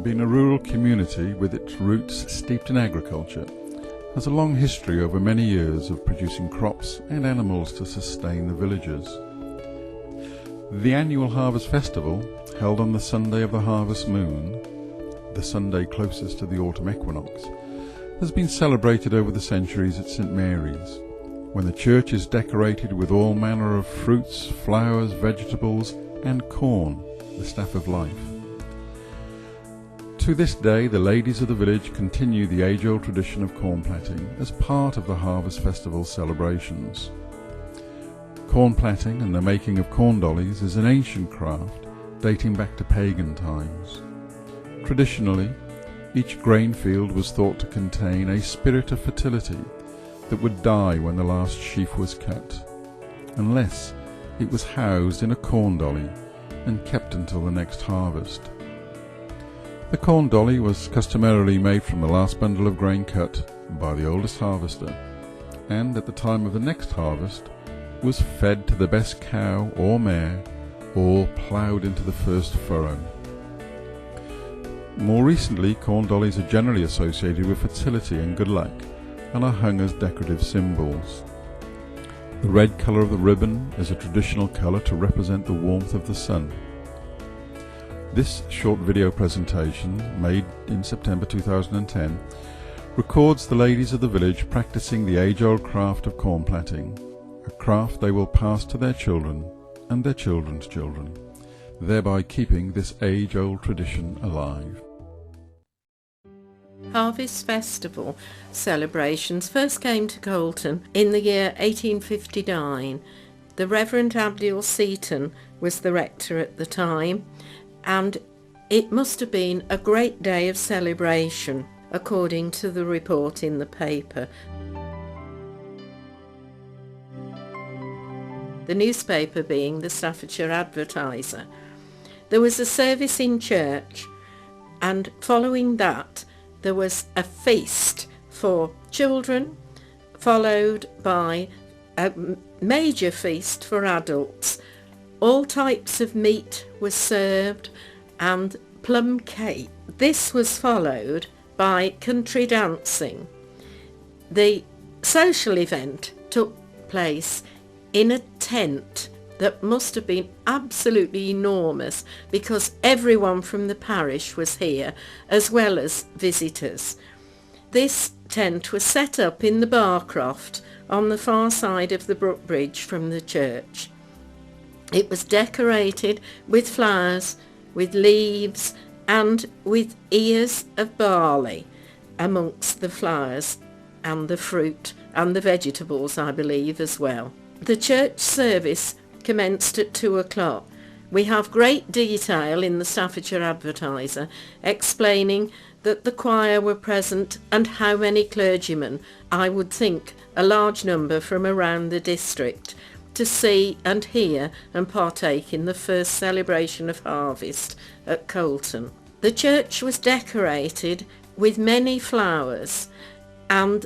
being a rural community with its roots steeped in agriculture, has a long history over many years of producing crops and animals to sustain the villagers. The annual Harvest Festival, held on the Sunday of the harvest moon, the Sunday closest to the autumn equinox, has been celebrated over the centuries at St Mary's, when the church is decorated with all manner of fruits, flowers, vegetables and corn, the staff of life. To this day, the ladies of the village continue the age-old tradition of corn platting as part of the Harvest Festival celebrations. Corn platting and the making of corn dollies is an ancient craft dating back to pagan times. Traditionally, each grain field was thought to contain a spirit of fertility that would die when the last sheaf was cut, unless it was housed in a corn dolly and kept until the next harvest. The corn dolly was customarily made from the last bundle of grain cut by the oldest harvester, and at the time of the next harvest was fed to the best cow or mare, or ploughed into the first furrow. More recently, corn dollies are generally associated with fertility and good luck, and are hung as decorative symbols. The red colour of the ribbon is a traditional colour to represent the warmth of the sun. This short video presentation, made in September 2010, records the ladies of the village practicing the age-old craft of corn platting, a craft they will pass to their children and their children's children, thereby keeping this age-old tradition alive. Harvest Festival celebrations first came to Colton in the year 1859. The Reverend Abdiel Seaton was the rector at the time, and it must have been a great day of celebration, according to the report in the paper. The newspaper being the Staffordshire Advertiser. There was a service in church, and following that there was a feast for children, followed by a major feast for adults. All types of meat was served and plum cake. This was followed by country dancing. The social event took place in a tent that must have been absolutely enormous, because everyone from the parish was here, as well as visitors. This tent was set up in the Barcroft on the far side of the Brook Bridge from the church. It was decorated with flowers, with leaves and with ears of barley amongst the flowers and the fruit and the vegetables, I believe, as well. The church service commenced at 2 o'clock. We have great detail in the Staffordshire Advertiser explaining that the choir were present and how many clergymen, I would think a large number from around the district, to see and hear and partake in the first celebration of harvest at Colton. The church was decorated with many flowers and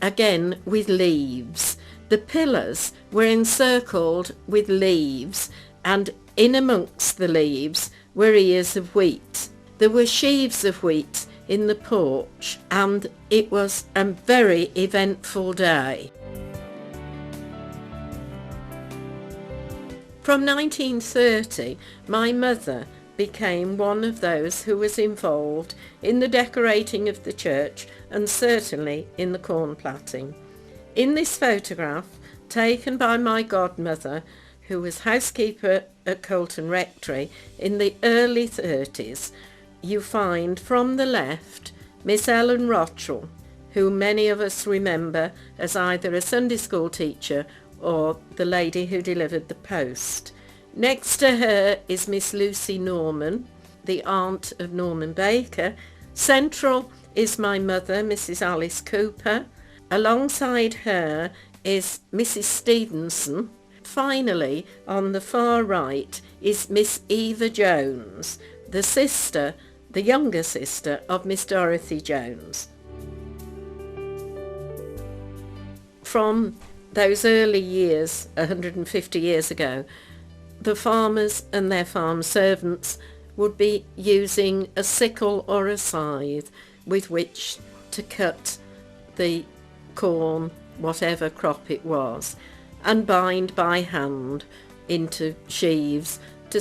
again with leaves. The pillars were encircled with leaves, and in amongst the leaves were ears of wheat. There were sheaves of wheat in the porch, and it was a very eventful day. From 1930, my mother became one of those who was involved in the decorating of the church and certainly in the corn platting. In this photograph, taken by my godmother, who was housekeeper at Colton Rectory in the early 30s, you find from the left Miss Ellen Rochell, who many of us remember as either a Sunday school teacher or the lady who delivered the post. Next to her is Miss Lucy Norman, the aunt of Norman Baker. Central is my mother, Mrs. Alice Cooper. Alongside her is Mrs. Stevenson. Finally, on the far right is Miss Eva Jones, the younger sister of Miss Dorothy Jones. From those early years, 150 years ago, the farmers and their farm servants would be using a sickle or a scythe with which to cut the corn, whatever crop it was, and bind by hand into sheaves to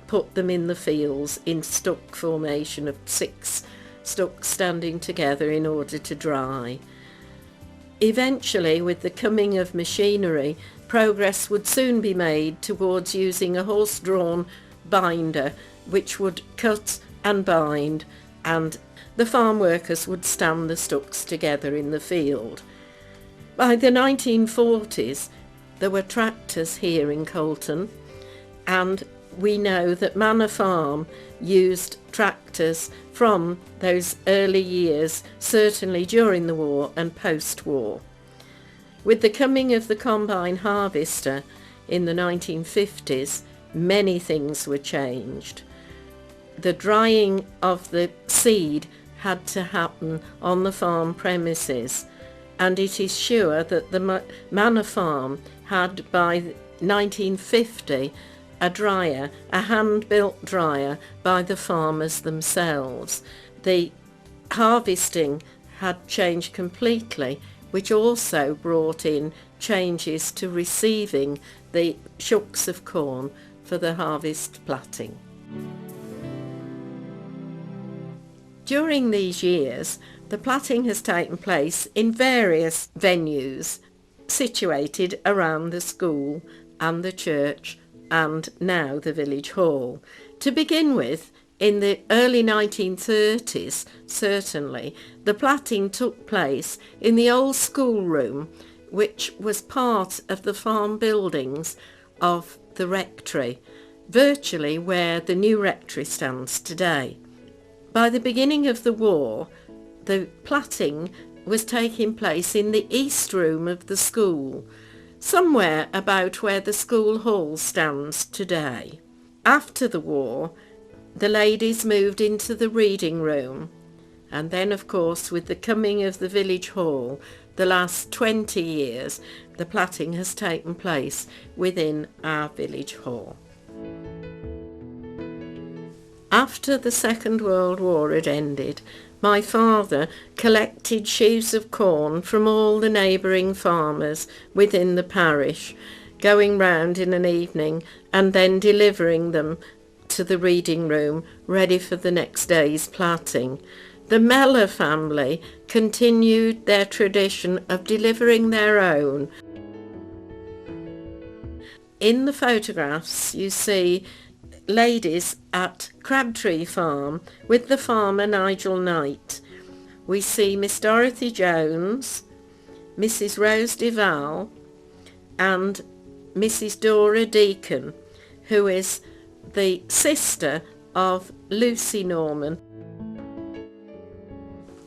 put them in the fields in stuck formation of 6 stucks standing together in order to dry. Eventually, with the coming of machinery, progress would soon be made towards using a horse-drawn binder which would cut and bind, and the farm workers would stand the stucks together in the field. By the 1940s, there were tractors here in Colton, and we know that Manor Farm used tractors from those early years, certainly during the war and post-war. With the coming of the combine harvester in the 1950s, many things were changed. The drying of the seed had to happen on the farm premises, and it is sure that the Manor Farm had by 1950 a dryer, a hand-built dryer by the farmers themselves. The harvesting had changed completely, which also brought in changes to receiving the shooks of corn for the harvest plaiting. During these years, the plaiting has taken place in various venues situated around the school and the church and now the village hall. To begin with, in the early 1930s, certainly, the plaiting took place in the old schoolroom, which was part of the farm buildings of the rectory, virtually where the new rectory stands today. By the beginning of the war, the plaiting was taking place in the east room of the school, somewhere about where the school hall stands today. After the war, the ladies moved into the reading room, and then of course with the coming of the village hall, the last 20 years, the plaiting has taken place within our village hall. After the Second World War had ended, my father collected sheaves of corn from all the neighbouring farmers within the parish, going round in an evening and then delivering them to the reading room, ready for the next day's plaiting. The Mellor family continued their tradition of delivering their own. In the photographs you see ladies at Crabtree Farm with the farmer Nigel Knight. We see Miss Dorothy Jones, Mrs Rose Duval and Mrs Dora Deacon, who is the sister of Lucy Norman.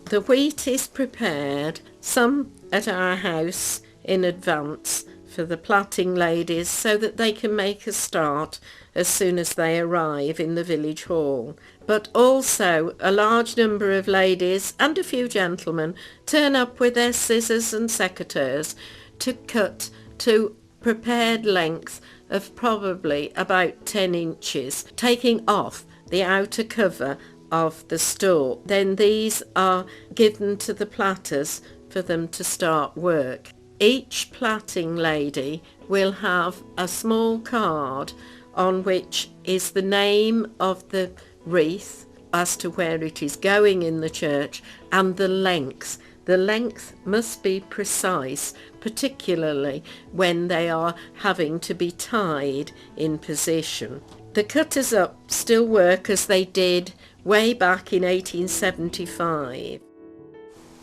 The wheat is prepared, some at our house in advance for the plaiting ladies so that they can make a start as soon as they arrive in the village hall. But also a large number of ladies and a few gentlemen turn up with their scissors and secateurs to cut to prepared length of probably about 10 inches, taking off the outer cover of the stalk. Then these are given to the platters for them to start work. Each plaiting lady will have a small card on which is the name of the wreath as to where it is going in the church and the length. The length must be precise, particularly when they are having to be tied in position. The cutters up still work as they did way back in 1875.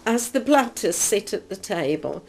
As the platters sit at the table,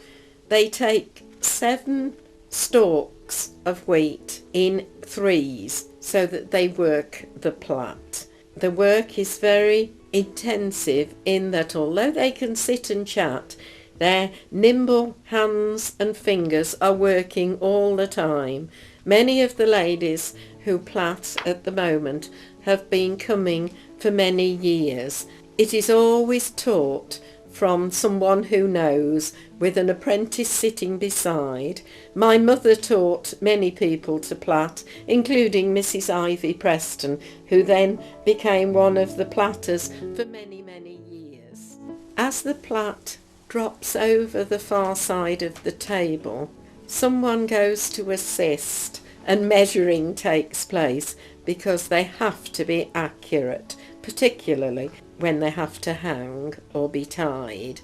they take 7 stalks of wheat in 3s so that they work the plait. The work is very intensive in that although they can sit and chat, their nimble hands and fingers are working all the time. Many of the ladies who plait at the moment have been coming for many years. It is always taught from someone who knows, with an apprentice sitting beside. My mother taught many people to plait, including Mrs. Ivy Preston, who then became one of the platters for many, many years. As the plait drops over the far side of the table, someone goes to assist and measuring takes place, because they have to be accurate, particularly when they have to hang or be tied.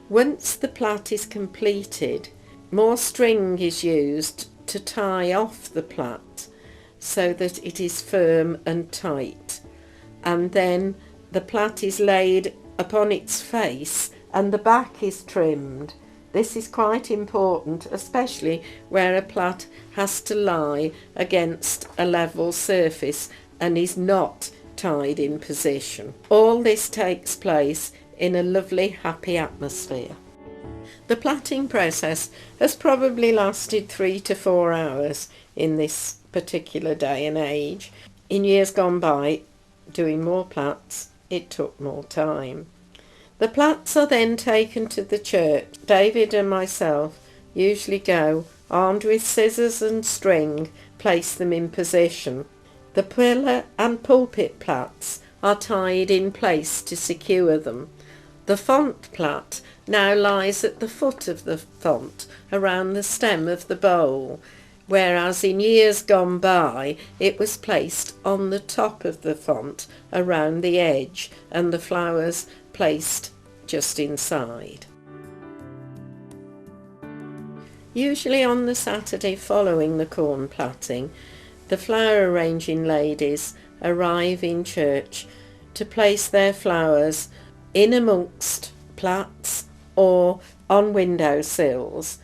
Once the plait is completed, more string is used to tie off the plait so that it is firm and tight, and then the plait is laid upon its face and the back is trimmed. This is quite important, especially where a plait has to lie against a level surface and is not tied in position. All this takes place in a lovely, happy atmosphere. The plaiting process has probably lasted 3 to 4 hours in this particular day and age. In years gone by, doing more plaits, it took more time. The plaits are then taken to the church. David and myself usually go, armed with scissors and string, place them in position. The pillar and pulpit plaits are tied in place to secure them. The font plait now lies at the foot of the font, around the stem of the bowl, whereas in years gone by it was placed on the top of the font, around the edge, and the flowers placed just inside. Usually on the Saturday following the corn plaiting, the flower arranging ladies arrive in church to place their flowers in amongst plaits or on window sills,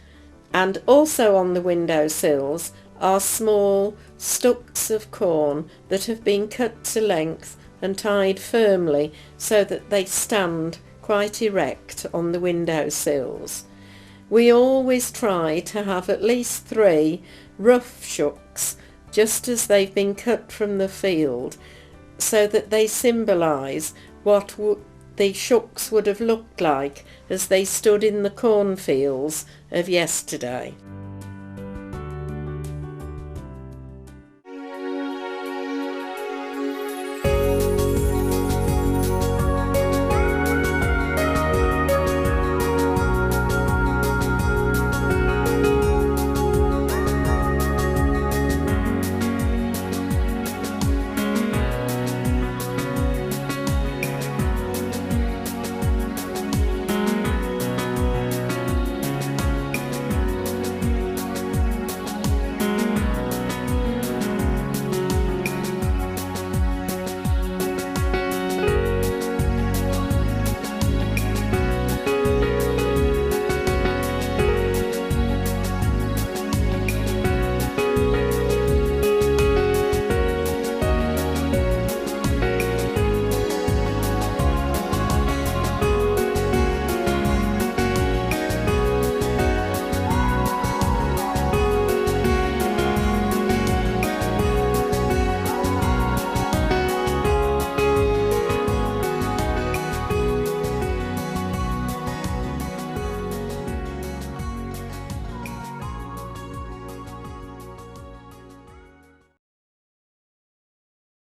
and also on the window sills are small stalks of corn that have been cut to length and tied firmly so that they stand quite erect on the window sills. We always try to have at least 3 rough shucks, just as they've been cut from the field, so that they symbolise what the shucks would have looked like as they stood in the cornfields of yesterday.